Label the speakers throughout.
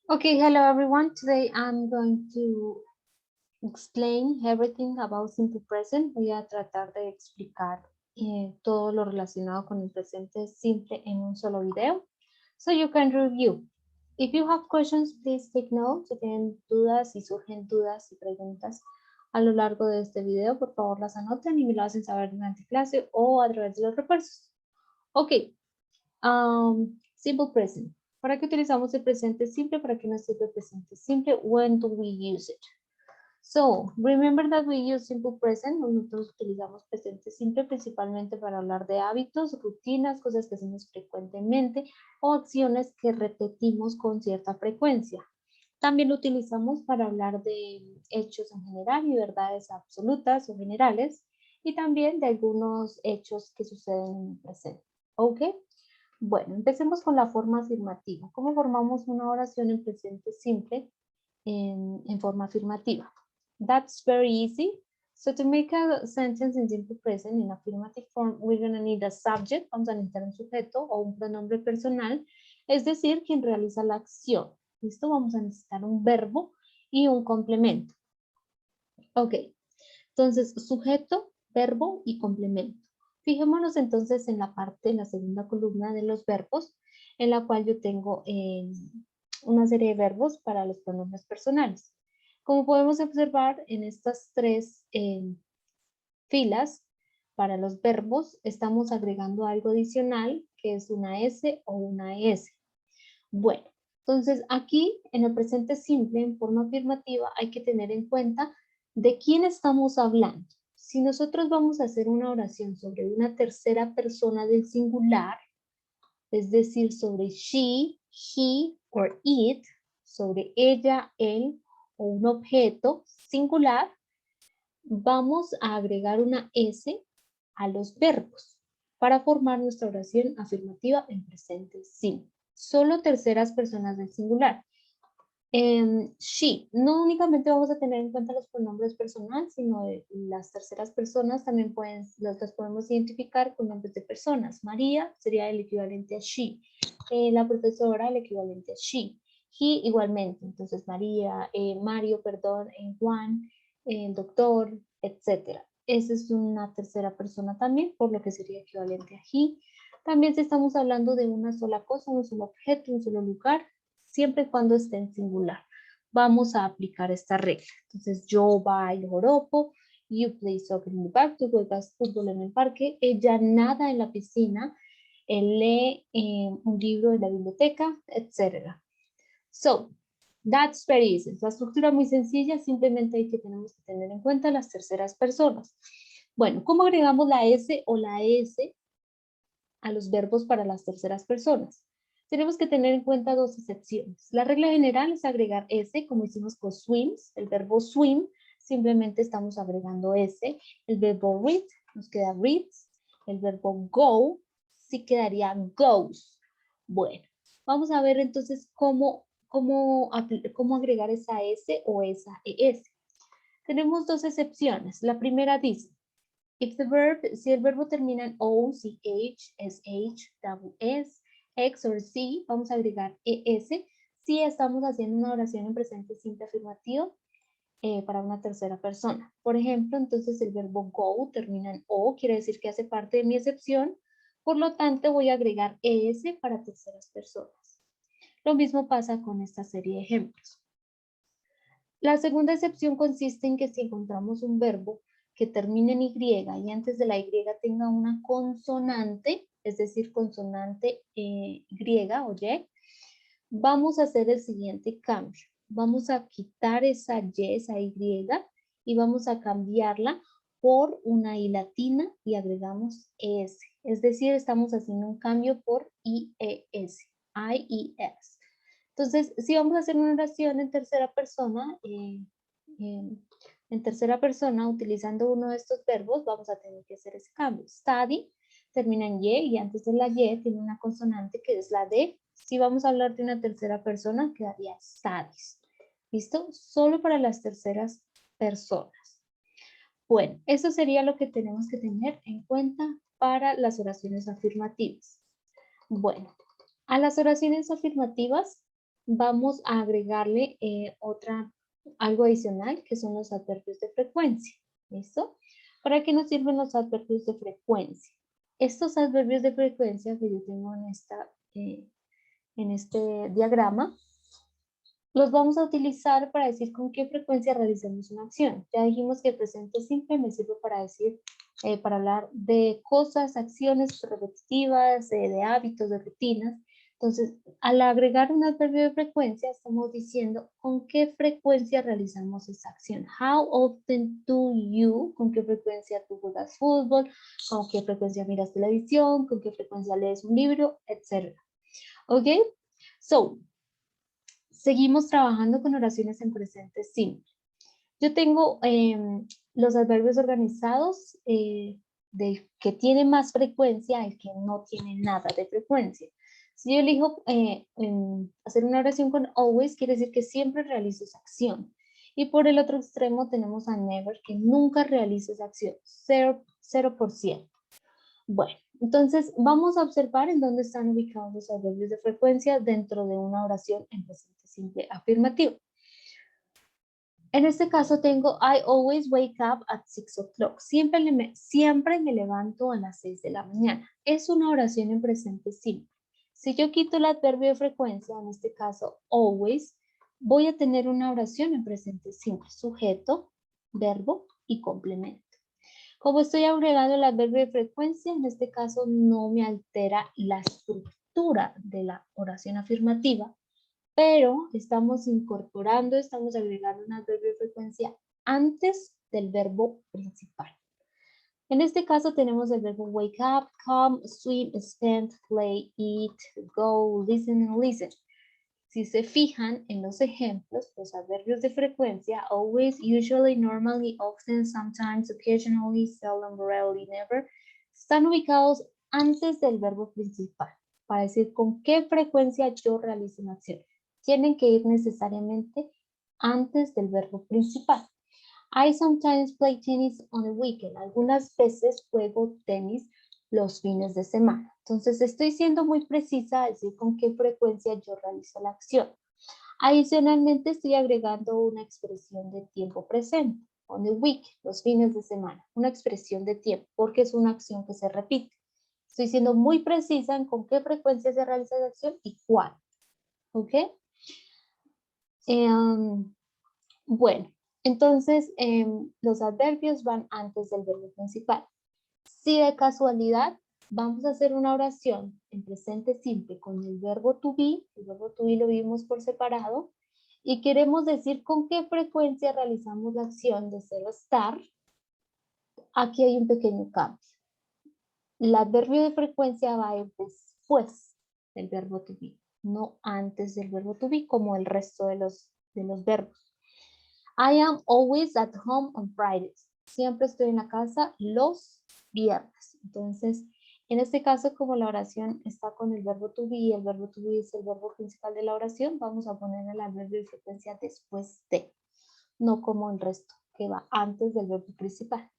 Speaker 1: Okay, hello everyone. Today I'm going to explain everything about simple present. Voy a tratar de explicar todo lo relacionado con el presente simple en un solo video. So you can review. If you have questions, please take note. Si tienen dudas, si surgen dudas y preguntas a lo largo de este video, por favor las anoten y me lo hacen saber durante clase o a través de los refuerzos. Ok, simple present. ¿Para qué utilizamos el presente simple? ¿Para qué nos sirve el presente simple? When do we use it? So, remember that we use simple present. Nosotros utilizamos presente simple principalmente para hablar de hábitos, rutinas, cosas que hacemos frecuentemente o acciones que repetimos con cierta frecuencia. También lo utilizamos para hablar de hechos en general y verdades absolutas o generales y también de algunos hechos que suceden en el presente. ¿Ok? Bueno, empecemos con la forma afirmativa. ¿Cómo formamos una oración en presente simple en forma afirmativa? That's very easy. So to make a sentence in simple present in affirmative form, we're going to need a subject, vamos a necesitar un sujeto o un pronombre personal, es decir, quien realiza la acción. ¿Listo? Vamos a necesitar un verbo y un complemento. Ok, entonces sujeto, verbo y complemento. Fijémonos entonces en la parte, en la segunda columna de los verbos, en la cual yo tengo una serie de verbos para los pronombres personales. Como podemos observar en estas tres filas, para los verbos estamos agregando algo adicional que es una S o una ES. Bueno, entonces aquí en el presente simple, en forma afirmativa, hay que tener en cuenta de quién estamos hablando. Si nosotros vamos a hacer una oración sobre una tercera persona del singular, es decir, sobre she, he or it, sobre ella, él o un objeto singular, vamos a agregar una S a los verbos para formar nuestra oración afirmativa en presente simple. Solo terceras personas del singular. She, no únicamente vamos a tener en cuenta los pronombres personales, sino las terceras personas también las podemos identificar con nombres de personas. María sería el equivalente a she. La profesora, el equivalente a she. He igualmente, entonces María, Mario, perdón, Juan, el doctor, etc. Esa es una tercera persona también, por lo que sería equivalente a he. También si estamos hablando de una sola cosa, un solo objeto, un solo lugar, siempre y cuando esté en singular. Vamos a aplicar esta regla. Entonces, yo bailo joropo, you play soccer in the park, tú juegas fútbol en el parque, ella nada en la piscina, él lee un libro en la biblioteca, etc. So, that's very easy. La estructura muy sencilla, simplemente tenemos que tener en cuenta las terceras personas. Bueno, ¿cómo agregamos la S o la ES a los verbos para las terceras personas? Tenemos que tener en cuenta dos excepciones. La regla general es agregar S, como hicimos con swims, el verbo swim, simplemente estamos agregando S. El verbo read, nos queda reads. El verbo go, sí quedaría goes. Bueno, vamos a ver entonces cómo agregar esa S o esa ES. Tenemos dos excepciones. La primera dice, si el verbo termina en O, CH, SH, S, X o C, vamos a agregar ES si estamos haciendo una oración en presente simple afirmativo para una tercera persona. Por ejemplo, entonces el verbo go termina en O, quiere decir que hace parte de mi excepción, por lo tanto voy a agregar ES para terceras personas. Lo mismo pasa con esta serie de ejemplos. La segunda excepción consiste en que si encontramos un verbo que termine en Y y antes de la Y tenga una consonante, es decir, consonante Y o Y, vamos a hacer el siguiente cambio. Vamos a quitar esa Y, esa Y, y vamos a cambiarla por una I latina y agregamos ES. Es decir, estamos haciendo un cambio por IES, IES. Entonces, si vamos a hacer una oración en tercera persona, utilizando uno de estos verbos, vamos a tener que hacer ese cambio. Study termina en Y antes de la Y tiene una consonante que es la D. Si vamos a hablar de una tercera persona, quedaría studies. ¿Listo? Solo para las terceras personas. Bueno, eso sería lo que tenemos que tener en cuenta para las oraciones afirmativas. Bueno, a las oraciones afirmativas vamos a agregarle algo adicional que son los adverbios de frecuencia. ¿Listo? ¿Para qué nos sirven los adverbios de frecuencia? Estos adverbios de frecuencia que yo tengo en este diagrama, los vamos a utilizar para decir con qué frecuencia realizamos una acción. Ya dijimos que el presente simple me sirve para decir, para hablar de cosas, acciones repetitivas, de hábitos, de rutinas. Entonces, al agregar un adverbio de frecuencia, estamos diciendo con qué frecuencia realizamos esa acción. How often do you, con qué frecuencia tú juegas fútbol, con qué frecuencia miras televisión, con qué frecuencia lees un libro, etc. ¿Ok? So, seguimos trabajando con oraciones en presente simple. Yo tengo los adverbios organizados del que tiene más frecuencia al que no tiene nada de frecuencia. Si yo elijo hacer una oración con always, quiere decir que siempre realizo esa acción. Y por el otro extremo tenemos a never, que nunca realizo esa acción, 0%. Bueno, entonces vamos a observar en dónde están ubicados los adverbios de frecuencia dentro de una oración en presente simple afirmativo. En este caso tengo I always wake up at 6 o'clock. Siempre me levanto a las 6 de la mañana. Es una oración en presente simple. Si yo quito el adverbio de frecuencia, en este caso always, voy a tener una oración en presente simple. Sujeto, verbo y complemento. Como estoy agregando el adverbio de frecuencia, en este caso no me altera la estructura de la oración afirmativa, pero estamos agregando un adverbio de frecuencia antes del verbo principal. En este caso tenemos el verbo wake up, come, swim, spend, play, eat, go, listen and listen. Si se fijan en los ejemplos, los adverbios de frecuencia, always, usually, normally, often, sometimes, occasionally, seldom, rarely, never, están ubicados antes del verbo principal, para decir con qué frecuencia yo realizo una acción. Tienen que ir necesariamente antes del verbo principal. I sometimes play tennis on the weekend. Algunas veces juego tenis los fines de semana. Entonces estoy siendo muy precisa a decir con qué frecuencia yo realizo la acción. Adicionalmente estoy agregando una expresión de tiempo presente. On the week, los fines de semana. Una expresión de tiempo porque es una acción que se repite. Estoy siendo muy precisa en con qué frecuencia se realiza la acción y cuál. ¿Ok? Bueno, entonces los adverbios van antes del verbo principal. Si de casualidad vamos a hacer una oración en presente simple con el verbo to be lo vimos por separado, y queremos decir con qué frecuencia realizamos la acción de ser o estar, aquí hay un pequeño cambio. El adverbio de frecuencia va a ir después del verbo to be, no antes del verbo to be como el resto de los verbos. I am always at home on Fridays. Siempre estoy en la casa los viernes. Entonces, en este caso, como la oración está con el verbo to be y el verbo to be es el verbo principal de la oración, vamos a poner el adverbio de frecuencia después de, no como el resto, que va antes del verbo principal.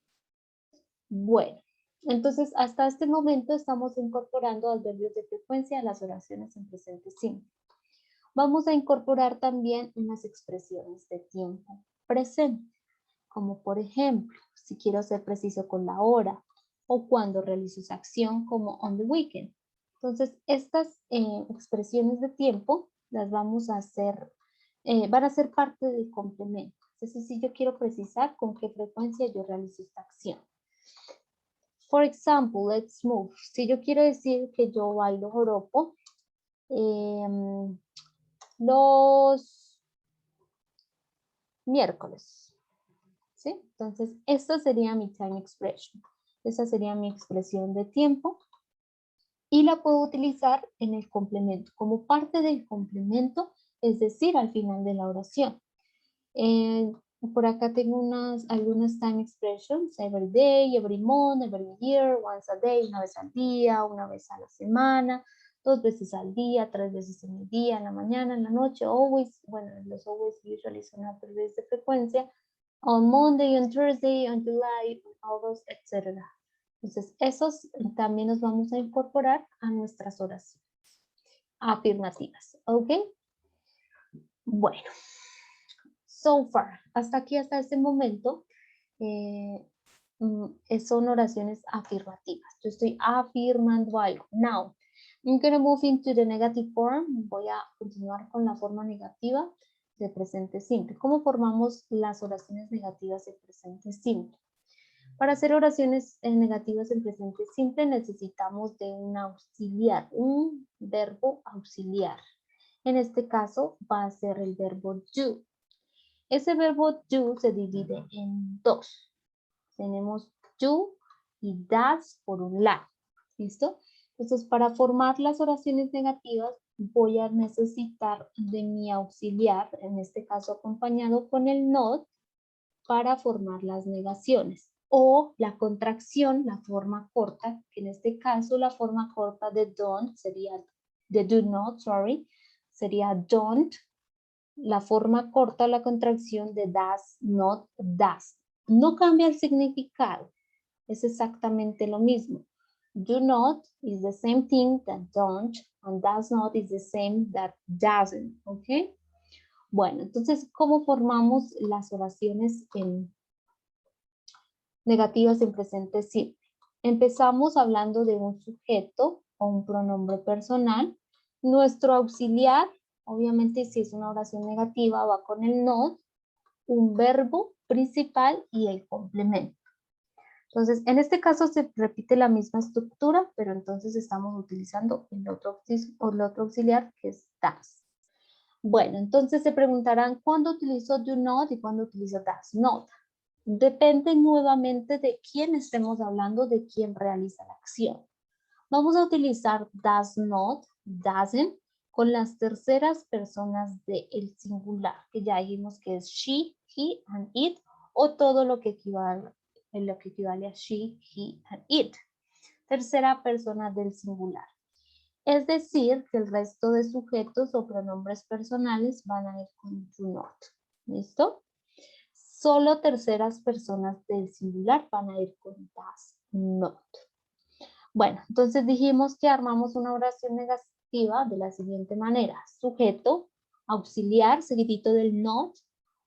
Speaker 1: Bueno, entonces hasta este momento estamos incorporando adverbios de frecuencia a las oraciones en presente simple. Vamos a incorporar también unas expresiones de tiempo presente, como por ejemplo, si quiero ser preciso con la hora o cuando realizo esa acción como on the weekend. Entonces, estas expresiones de tiempo las vamos a hacer, van a ser parte del complemento. Entonces, si yo quiero precisar con qué frecuencia yo realizo esta acción. For example, let's move. Si yo quiero decir que yo bailo joropo, los miércoles, ¿sí? Entonces, esta sería mi time expression. Esa sería mi expresión de tiempo y la puedo utilizar en el complemento, como parte del complemento, es decir, al final de la oración. Por acá tengo algunas time expressions, every day, every month, every year, once a day, una vez al día, una vez a la semana, 2 veces al día, 3 veces en el día, en la mañana, en la noche, always, bueno, los always usually son adverbios de frecuencia, on Monday, on Thursday, on July, on August, etc. Entonces, esos también los vamos a incorporar a nuestras oraciones afirmativas, ¿ok? Bueno, so far, hasta aquí, hasta este momento, son oraciones afirmativas. Yo estoy afirmando algo. Now, I'm going to move into the negative form. Voy a continuar con la forma negativa de presente simple. ¿Cómo formamos las oraciones negativas en presente simple? Para hacer oraciones negativas en presente simple necesitamos de un auxiliar, un verbo auxiliar. En este caso va a ser el verbo do. Ese verbo do se divide en dos. Tenemos do y does por un lado. ¿Listo? Entonces, para formar las oraciones negativas, voy a necesitar de mi auxiliar, en este caso acompañado con el not, para formar las negaciones. O la contracción, la forma corta, que en este caso la forma corta de don't sería, de do not, sorry, sería don't. La forma corta, la contracción de does not, does. No cambia el significado, es exactamente lo mismo. Do not is the same thing that don't, and does not is the same that doesn't, ¿ok? Bueno, entonces, ¿cómo formamos las oraciones negativas en presente simple? Empezamos hablando de un sujeto o un pronombre personal. Nuestro auxiliar, obviamente si es una oración negativa, va con el not, un verbo principal y el complemento. Entonces, en este caso se repite la misma estructura, pero entonces estamos utilizando el otro auxiliar que es does. Bueno, entonces se preguntarán ¿cuándo utilizo do not y cuándo utilizo does not? Depende nuevamente de quién estemos hablando, de quién realiza la acción. Vamos a utilizar does not, doesn't, con las terceras personas del singular, que ya dijimos que es she, he, and it, o todo lo que equivale a she, he, and it. Tercera persona del singular. Es decir, que el resto de sujetos o pronombres personales van a ir con do not. ¿Listo? Solo terceras personas del singular van a ir con does not. Bueno, entonces dijimos que armamos una oración negativa de la siguiente manera. Sujeto, auxiliar, seguidito del not,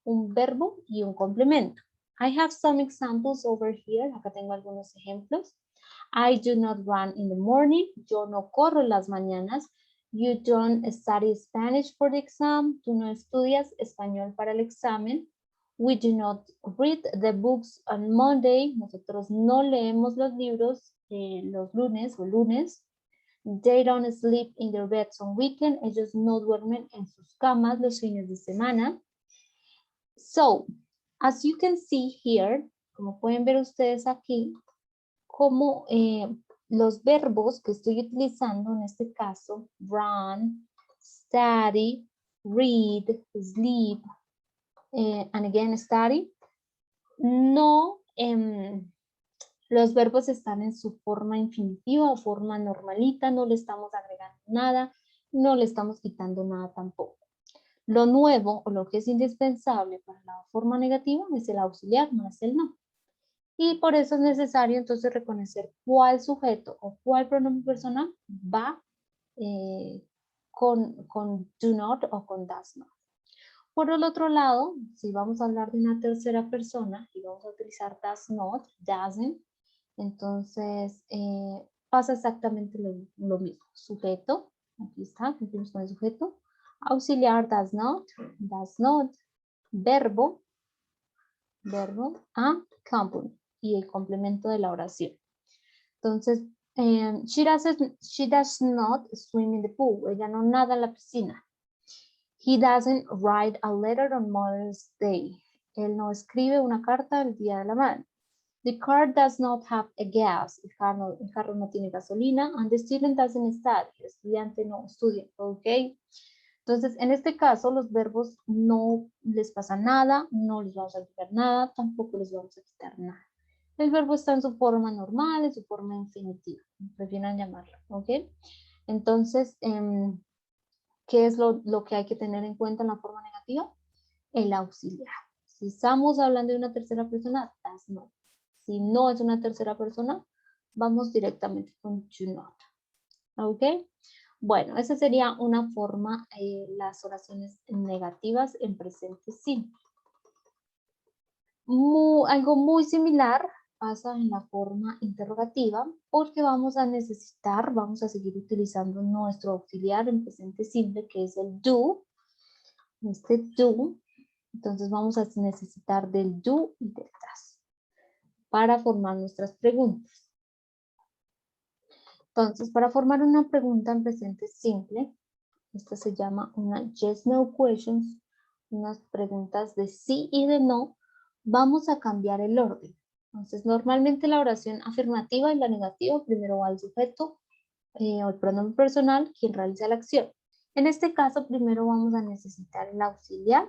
Speaker 1: un verbo y un complemento. I have some examples over here. Acá tengo algunos ejemplos. I do not run in the morning. Yo no corro en las mañanas. You don't study Spanish for the exam. Tú no estudias español para el examen. We do not read the books on Monday. Nosotros no leemos los libros los lunes o lunes. They don't sleep in their beds on weekend. Ellos no duermen en sus camas los fines de semana. So, as you can see here, como pueden ver ustedes aquí, como los verbos que estoy utilizando en este caso, run, study, read, sleep, and again study, no, los verbos están en su forma infinitiva o forma normalita, no le estamos agregando nada, no le estamos quitando nada tampoco. Lo nuevo o lo que es indispensable para la forma negativa es el auxiliar, no es el no. Y por eso es necesario entonces reconocer cuál sujeto o cuál pronombre personal va con do not o con does not. Por el otro lado, si vamos a hablar de una tercera persona y vamos a utilizar does not, doesn't, entonces pasa exactamente lo mismo. Sujeto, aquí está, cumplimos con el sujeto. Auxiliar does not, verbo, and complement, y el complemento de la oración. Entonces, she does not swim in the pool. Ella no nada en la piscina. He doesn't write a letter on Mother's Day. Él no escribe una carta el día de la madre. The car does not have a gas. El carro no tiene gasolina. And the student doesn't study. El estudiante no estudia. ¿Ok? Entonces, en este caso, los verbos no les pasa nada, no les vamos a quitar nada, tampoco les vamos a quitar nada. El verbo está en su forma normal, en su forma infinitiva, prefieran llamarlo, ¿ok? Entonces, ¿qué es lo que hay que tener en cuenta en la forma negativa? El auxiliar. Si estamos hablando de una tercera persona, does not. Si no es una tercera persona, vamos directamente con do not. ¿Ok? Bueno, esa sería una forma, las oraciones negativas en presente simple. Algo muy similar pasa en la forma interrogativa porque vamos a seguir utilizando nuestro auxiliar en presente simple que es el do, este do. Entonces vamos a necesitar del do y del does para formar nuestras preguntas. Entonces, para formar una pregunta en presente simple, esta se llama una yes no questions, unas preguntas de sí y de no, vamos a cambiar el orden. Entonces, normalmente la oración afirmativa y la negativa, primero va el sujeto o el pronombre personal, quien realiza la acción. En este caso, primero vamos a necesitar el auxiliar,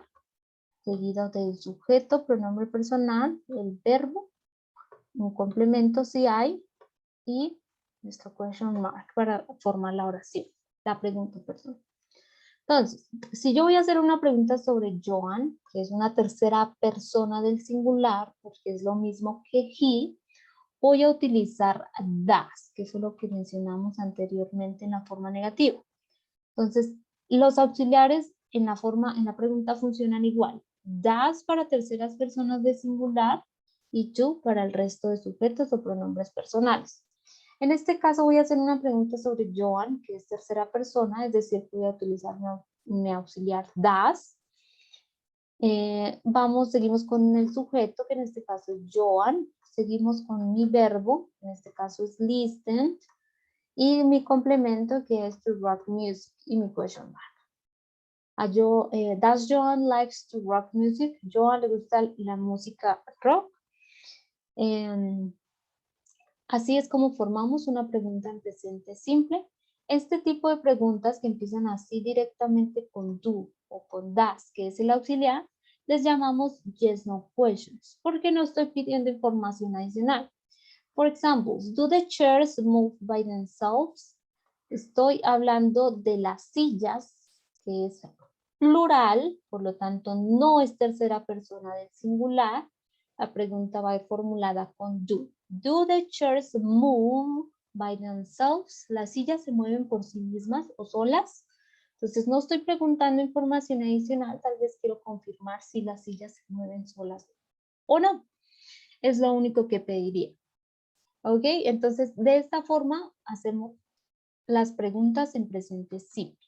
Speaker 1: seguido del sujeto, pronombre personal, el verbo, un complemento si hay, y nuestro question mark para formar la oración, la pregunta personal. Entonces, si yo voy a hacer una pregunta sobre Joan, que es una tercera persona del singular, porque es lo mismo que he, voy a utilizar das, que fue lo que mencionamos anteriormente en la forma negativa. Entonces, los auxiliares en la pregunta funcionan igual. Das para terceras personas de singular y tú para el resto de sujetos o pronombres personales. En este caso voy a hacer una pregunta sobre Joan, que es tercera persona, es decir, voy a utilizar mi auxiliar das. Seguimos con el sujeto, que en este caso es Joan. Seguimos con mi verbo, en este caso es listen. Y mi complemento, que es to rock music, y mi question mark. Does Joan likes to rock music? Joan le gusta la música rock. Así es como formamos una pregunta en presente simple. Este tipo de preguntas que empiezan así directamente con do o con das, que es el auxiliar, les llamamos yes no questions, porque no estoy pidiendo información adicional. For example, do the chairs move by themselves? Estoy hablando de las sillas, que es plural, por lo tanto no es tercera persona del singular. La pregunta va a ir formulada con do. Do the chairs move by themselves? ¿Las sillas se mueven por sí mismas o solas? Entonces no estoy preguntando información adicional, tal vez quiero confirmar si las sillas se mueven solas o no. Es lo único que pediría. ¿Ok? Entonces de esta forma hacemos las preguntas en presente simple.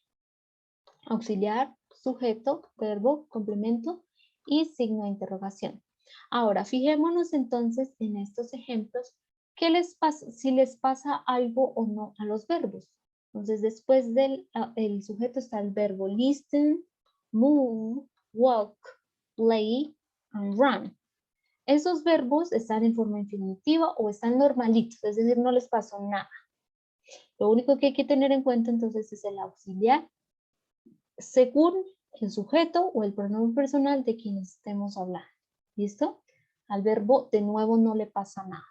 Speaker 1: Auxiliar, sujeto, verbo, complemento y signo de interrogación. Ahora, fijémonos entonces en estos ejemplos, ¿qué les pasa, si les pasa algo o no a los verbos? Entonces, después del el sujeto está el verbo listen, move, walk, play, and run. Esos verbos están en forma infinitiva o están normalitos, es decir, no les pasó nada. Lo único que hay que tener en cuenta entonces es el auxiliar según el sujeto o el pronombre personal de quien estemos hablando. ¿Listo? Al verbo de nuevo no le pasa nada.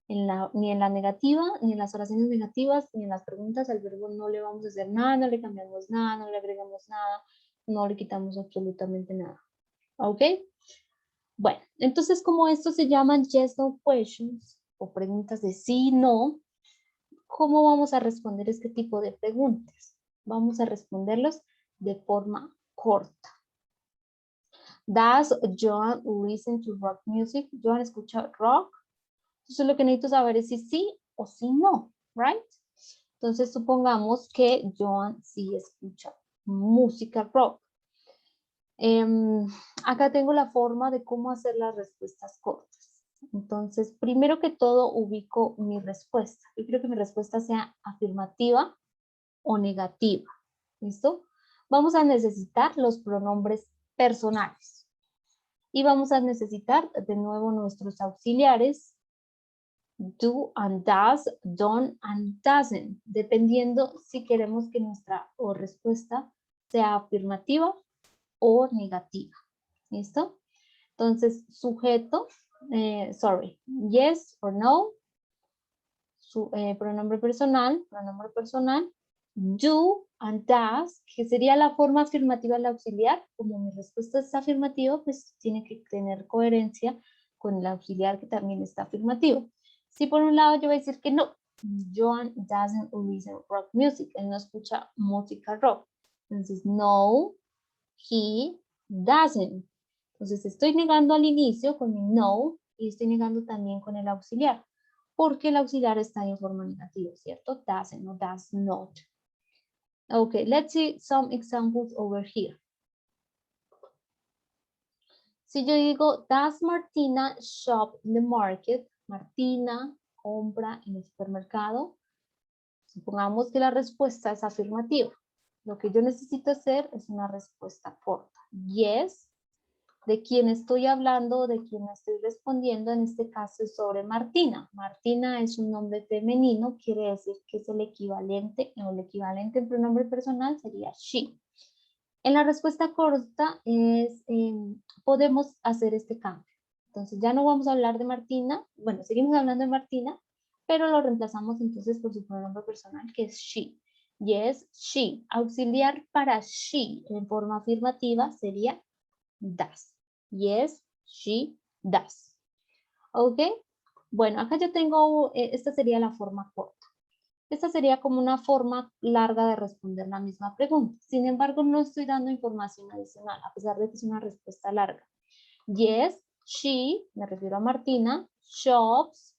Speaker 1: Ni en la negativa, ni en las oraciones negativas, ni en las preguntas al verbo no le vamos a hacer nada, no le cambiamos nada, no le agregamos nada, no le quitamos absolutamente nada. ¿Ok? Bueno, entonces como estos se llaman yes, no questions o preguntas de sí, no, ¿cómo vamos a responder este tipo de preguntas? Vamos a responderlos de forma corta. Does John listen to rock music? John escucha rock. Entonces lo que necesito saber es si sí o si no, right? Entonces supongamos que John sí escucha música rock. Acá tengo la forma de cómo hacer las respuestas cortas. Entonces, primero que todo ubico mi respuesta. Yo quiero que mi respuesta sea afirmativa o negativa. ¿Listo? Vamos a necesitar los pronombres personales. Y vamos a necesitar de nuevo nuestros auxiliares do and does, don't and doesn't, dependiendo si queremos que nuestra respuesta sea afirmativa o negativa. ¿Listo? Entonces, sujeto, yes or no, pronombre personal, do and does, que sería la forma afirmativa del auxiliar. Como mi respuesta es afirmativa, pues tiene que tener coherencia con el auxiliar que también está afirmativo. Si por un lado yo voy a decir que no, Joan doesn't listen rock music. Él no escucha música rock. Entonces, no, he doesn't. Entonces, estoy negando al inicio con mi no y estoy negando también con el auxiliar, porque el auxiliar está en forma negativa, ¿cierto? Doesn't, no does not. Okay, let's see some examples over here. Si yo digo, does Martina shop in the market? Martina compra en el supermercado. Supongamos que la respuesta es afirmativa. Lo que yo necesito hacer es una respuesta corta. Yes. ¿De quién estoy hablando? ¿De quién estoy respondiendo? En este caso es sobre Martina. Martina es un nombre femenino, quiere decir que es el equivalente, o el equivalente en pronombre personal sería she. En la respuesta corta es, podemos hacer este cambio. Entonces ya no vamos a hablar de Martina, bueno, seguimos hablando de Martina, pero lo reemplazamos entonces por su pronombre personal que es she. Yes, she. Auxiliar para she en forma afirmativa sería does. Yes, she does. ¿Ok? Bueno, acá yo tengo, esta sería la forma corta. Esta sería como una forma larga de responder la misma pregunta. Sin embargo, no estoy dando información adicional, a pesar de que es una respuesta larga. Yes, she, me refiero a Martina, shops,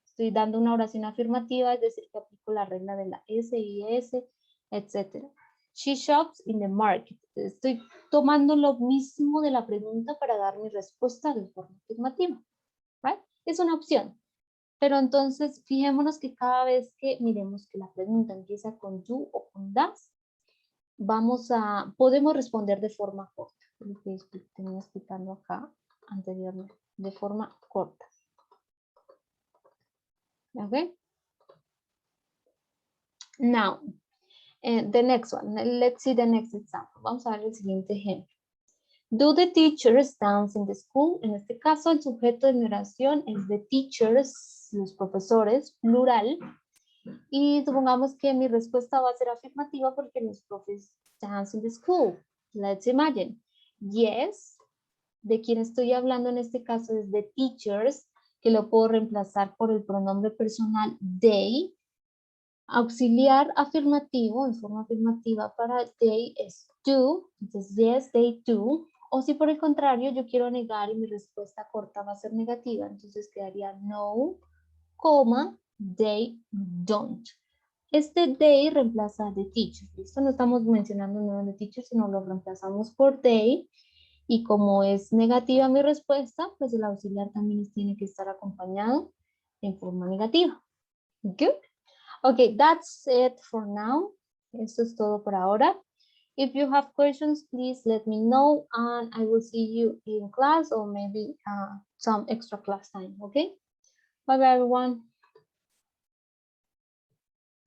Speaker 1: estoy dando una oración afirmativa, es decir, que aplico la regla de la S y S, etc. She shops in the market. Estoy tomando lo mismo de la pregunta para dar mi respuesta de forma afirmativa. Right? Es una opción. Pero entonces, fijémonos que cada vez que miremos que la pregunta empieza con you o con das, podemos responder de forma corta. Lo que tenía explicando acá anteriormente, de forma corta. ¿Ok? Now, the next one. Let's see the next example. Vamos a ver el siguiente ejemplo. Do the teachers dance in the school? En este caso, el sujeto de mi oración es the teachers, los profesores, plural. Y supongamos que mi respuesta va a ser afirmativa porque los profes dance in the school. Let's imagine. Yes. De quien estoy hablando en este caso es the teachers, que lo puedo reemplazar por el pronombre personal they. Auxiliar afirmativo, en forma afirmativa para they es do. Entonces, yes, they do. O si por el contrario yo quiero negar y mi respuesta corta va a ser negativa, entonces quedaría no, coma, they don't. Este they reemplaza the teacher. Esto no estamos mencionando no de teacher, sino lo reemplazamos por they. Y como es negativa mi respuesta, pues el auxiliar también tiene que estar acompañado en forma negativa. Good. Okay, that's it for now. Eso es todo por ahora. If you have questions, please let me know and I will see you in class or maybe some extra class time, okay? Bye bye everyone.